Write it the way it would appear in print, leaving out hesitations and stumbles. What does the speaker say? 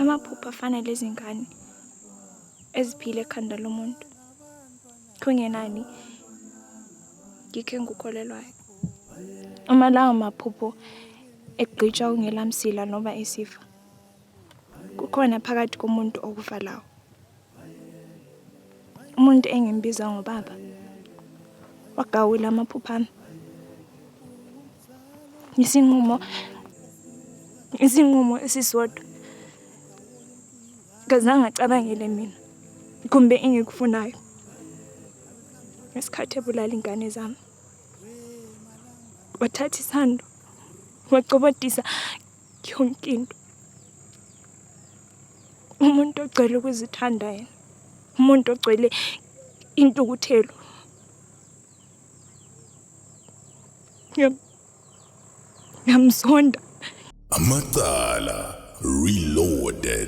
Amaphupho afana lezi ngane eziphile ekhanda lomuntu. Kungenani ngikho engikholelwayo. Uma lawo maphupho egqitshwa kungelamsila noma isifa, kukhona phakathi komuntu okufa lawo. Umuntu engimbiza ngobaba wagawula amaphupho ami. Isinqumo esisodwa ngazange acabangele mina kumbe engikufunayo ngesikhathi ebulala ingane zami. Wathatha isando wacobodisa yonke into. Umuntu ogcwele ukuzithanda yena, umuntu ogcwele intukuthelo. Ngiyamzonda. Amacala Reloaded.